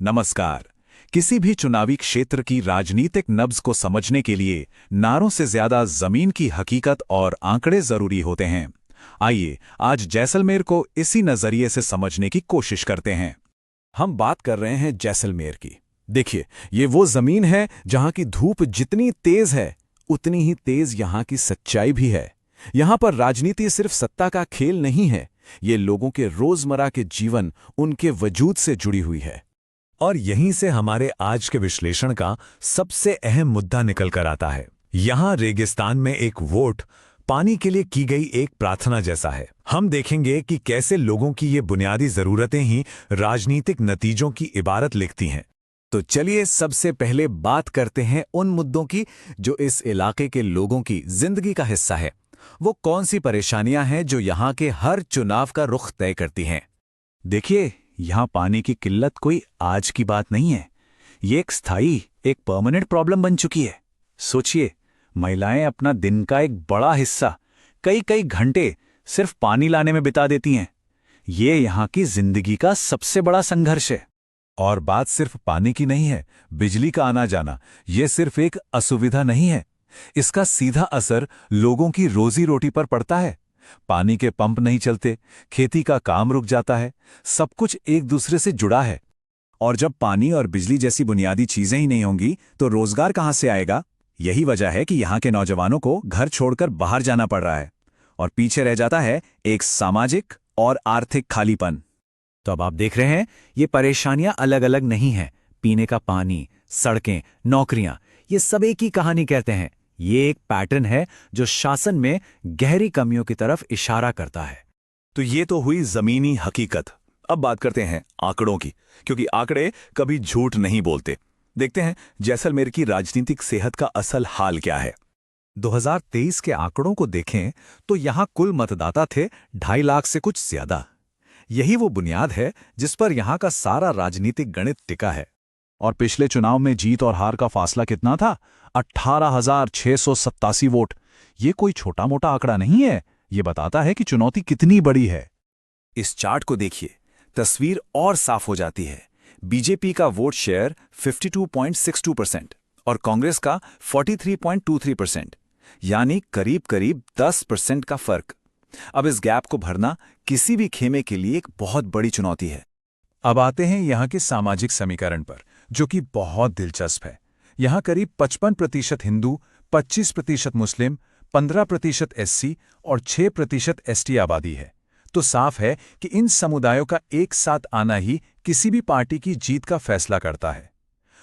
नमस्कार। किसी भी चुनावी क्षेत्र की राजनीतिक नब्ज को समझने के लिए नारों से ज्यादा जमीन की हकीकत और आंकड़े जरूरी होते हैं। आइए आज जैसलमेर को इसी नजरिए से समझने की कोशिश करते हैं। हम बात कर रहे हैं जैसलमेर की। देखिए, ये वो जमीन है जहां की धूप जितनी तेज है उतनी ही तेज यहां की सच्चाई भी है। यहां पर राजनीति सिर्फ सत्ता का खेल नहीं है, ये लोगों के रोजमर्रा के जीवन, उनके वजूद से जुड़ी हुई है। और यहीं से हमारे आज के विश्लेषण का सबसे अहम मुद्दा निकल कर आता है। यहां रेगिस्तान में एक वोट पानी के लिए की गई एक प्रार्थना जैसा है। हम देखेंगे कि कैसे लोगों की ये बुनियादी जरूरतें ही राजनीतिक नतीजों की इबारत लिखती हैं। तो चलिए सबसे पहले बात करते हैं उन मुद्दों की जो इस इलाके के लोगों की जिंदगी का हिस्सा है। वो कौन सी परेशानियां हैं जो यहां के हर चुनाव का रुख तय करती हैं। देखिए, यहाँ पानी की किल्लत कोई आज की बात नहीं है। ये एक स्थायी, एक परमानेंट प्रॉब्लम बन चुकी है। सोचिए, महिलाएं अपना दिन का एक बड़ा हिस्सा कई कई घंटे सिर्फ पानी लाने में बिता देती हैं। ये यहाँ की जिंदगी का सबसे बड़ा संघर्ष है। और बात सिर्फ पानी की नहीं है, बिजली का आना जाना ये सिर्फ एक असुविधा नहीं है, इसका सीधा असर लोगों की रोजी रोटी पर पड़ता है। पानी के पंप नहीं चलते, खेती का काम रुक जाता है, सब कुछ एक दूसरे से जुड़ा है। और जब पानी और बिजली जैसी बुनियादी चीजें ही नहीं होंगी तो रोजगार कहाँ से आएगा? यही वजह है कि यहाँ के नौजवानों को घर छोड़कर बाहर जाना पड़ रहा है और पीछे रह जाता है एक सामाजिक और आर्थिक खालीपन। तो अब आप देख रहे हैं, ये परेशानियां अलग अलग नहीं हैं। पीने का पानी, सड़कें, नौकरियां, ये सब एक ही कहानी कहते हैं। ये एक पैटर्न है जो शासन में गहरी कमियों की तरफ इशारा करता है। तो ये तो हुई जमीनी हकीकत। अब बात करते हैं आंकड़ों की, क्योंकि आंकड़े कभी झूठ नहीं बोलते। देखते हैं जैसलमेर की राजनीतिक सेहत का असल हाल क्या है। 2023 के आंकड़ों को देखें तो यहां कुल मतदाता थे 2.5 लाख से कुछ ज्यादा। यही वो बुनियाद है जिस पर यहां का सारा राजनीतिक गणित टिका है। और पिछले चुनाव में जीत और हार का फासला कितना था? 18,687 वोट। ये कोई छोटा मोटा आंकड़ा नहीं है। ये बताता है कि चुनौती कितनी बड़ी है। इस चार्ट को देखिए, तस्वीर और साफ हो जाती है। बीजेपी का वोट शेयर 52.62% और कांग्रेस का 43.23%, यानी करीब करीब 10% का फर्क। अब इस गैप को भरना किसी भी खेमे के लिए एक बहुत बड़ी चुनौती है। अब आते हैं यहाँ के सामाजिक समीकरण पर, जो कि बहुत दिलचस्प है। यहाँ करीब 55% हिंदू, 25% मुस्लिम, 15% एससी और 6% एसटी आबादी है। तो साफ है कि इन समुदायों का एक साथ आना ही किसी भी पार्टी की जीत का फैसला करता है।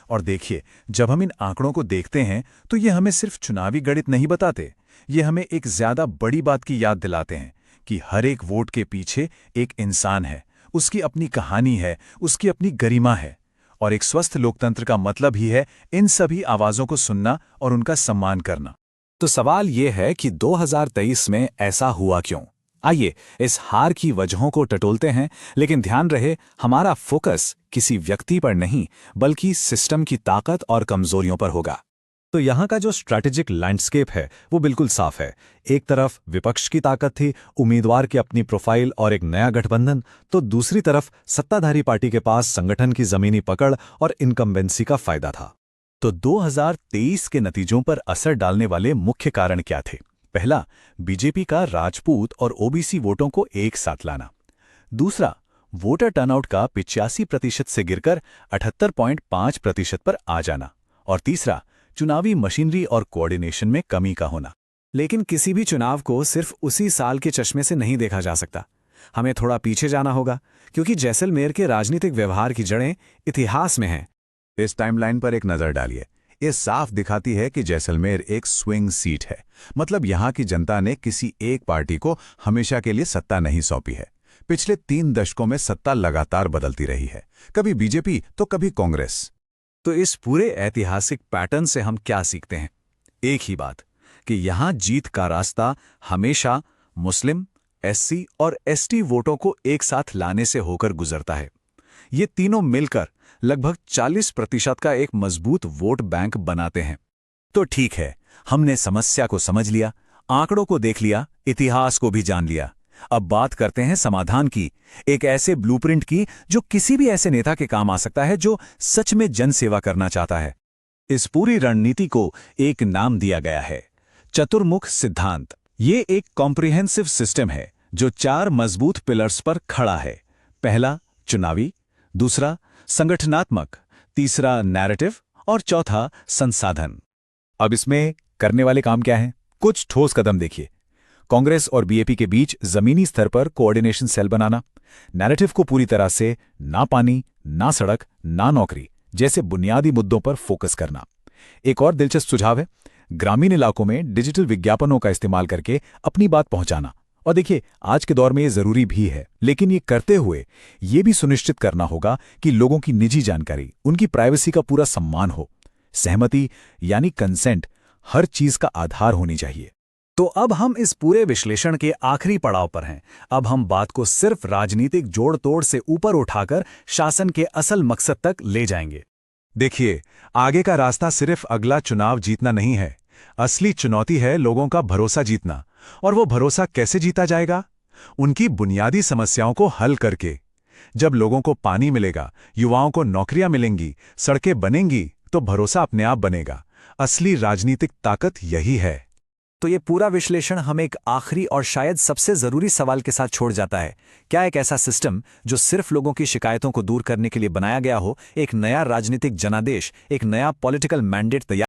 और देखिए, जब हम इन आंकड़ों को देखते हैं तो ये हमें सिर्फ चुनावी गणित नहीं बताते, ये हमें एक ज्यादा बड़ी बात की याद दिलाते हैं कि हर एक वोट के पीछे एक इंसान है, उसकी अपनी कहानी है, उसकी अपनी गरिमा है। और एक स्वस्थ लोकतंत्र का मतलब ही है इन सभी आवाजों को सुनना और उनका सम्मान करना। तो सवाल यह है कि 2023 में ऐसा हुआ क्यों? आइए इस हार की वजहों को टटोलते हैं, लेकिन ध्यान रहे, हमारा फोकस किसी व्यक्ति पर नहीं बल्कि सिस्टम की ताकत और कमजोरियों पर होगा। तो यहाँ का जो स्ट्रैटेजिक लैंडस्केप है वो बिल्कुल साफ है। एक तरफ विपक्ष की ताकत थी, उम्मीदवार की अपनी प्रोफाइल और एक नया गठबंधन, तो दूसरी तरफ सत्ताधारी पार्टी के पास संगठन की जमीनी पकड़ और इनकम्बेंसी का फायदा था। तो 2023 के नतीजों पर असर डालने वाले मुख्य कारण क्या थे? पहला, बीजेपी का राजपूत और ओबीसी वोटों को एक साथ लाना। दूसरा, वोटर टर्नआउट का 85% से गिरकर 78.5% पर आ जाना। और तीसरा, चुनावी मशीनरी और कोऑर्डिनेशन में कमी का होना। लेकिन किसी भी चुनाव को सिर्फ उसी साल के चश्मे से नहीं देखा जा सकता। हमें थोड़ा पीछे जाना होगा, क्योंकि जैसलमेर के राजनीतिक व्यवहार की जड़ें इतिहास में हैं। इस टाइमलाइन पर एक नजर डालिए। ये साफ दिखाती है कि जैसलमेर एक स्विंग सीट है। मतलब यहाँ की जनता ने किसी एक पार्टी को हमेशा के लिए सत्ता नहीं सौंपी है। पिछले 3 दशकों में सत्ता लगातार बदलती रही है, कभी बीजेपी तो कभी कांग्रेस। तो इस पूरे ऐतिहासिक पैटर्न से हम क्या सीखते हैं? एक ही बात कि यहां जीत का रास्ता हमेशा मुस्लिम, एससी और एसटी वोटों को एक साथ लाने से होकर गुजरता है। ये तीनों मिलकर लगभग 40% का एक मजबूत वोट बैंक बनाते हैं। तो ठीक है, हमने समस्या को समझ लिया, आंकड़ों को देख लिया, इतिहास को भी जान लिया। अब बात करते हैं समाधान की, एक ऐसे ब्लूप्रिंट की जो किसी भी ऐसे नेता के काम आ सकता है जो सच में जनसेवा करना चाहता है। इस पूरी रणनीति को एक नाम दिया गया है, चतुर्मुख सिद्धांत। ये एक कॉम्प्रिहेंसिव सिस्टम है जो 4 मजबूत पिलर्स पर खड़ा है। पहला चुनावी, दूसरा संगठनात्मक, तीसरा नैरेटिव और चौथा संसाधन। अब इसमें करने वाले काम क्या हैं? कुछ ठोस कदम देखिए। कांग्रेस और बीएपी के बीच जमीनी स्तर पर कोऑर्डिनेशन सेल बनाना, नैरेटिव को पूरी तरह से ना पानी, ना सड़क, ना नौकरी जैसे बुनियादी मुद्दों पर फोकस करना। एक और दिलचस्प सुझाव है, ग्रामीण इलाकों में डिजिटल विज्ञापनों का इस्तेमाल करके अपनी बात पहुंचाना। और देखिए, आज के दौर में ये जरूरी भी है, लेकिन ये करते हुए ये भी सुनिश्चित करना होगा कि लोगों की निजी जानकारी, उनकी प्राइवेसी का पूरा सम्मान हो। सहमति यानी कंसेंट हर चीज का आधार होनी चाहिए। तो अब हम इस पूरे विश्लेषण के आखिरी पड़ाव पर हैं। अब हम बात को सिर्फ राजनीतिक जोड़ तोड़ से ऊपर उठाकर शासन के असल मकसद तक ले जाएंगे। देखिए, आगे का रास्ता सिर्फ अगला चुनाव जीतना नहीं है। असली चुनौती है लोगों का भरोसा जीतना। और वो भरोसा कैसे जीता जाएगा? उनकी बुनियादी समस्याओं को हल करके। जब लोगों को पानी मिलेगा, युवाओं को नौकरियां मिलेंगी, सड़कें बनेंगी, तो भरोसा अपने आप बनेगा। असली राजनीतिक ताकत यही है। तो ये पूरा विश्लेषण हमें एक आखिरी और शायद सबसे जरूरी सवाल के साथ छोड़ जाता है। क्या एक ऐसा सिस्टम जो सिर्फ लोगों की शिकायतों को दूर करने के लिए बनाया गया हो, एक नया राजनीतिक जनादेश, एक नया पॉलिटिकल मैंडेट तैयार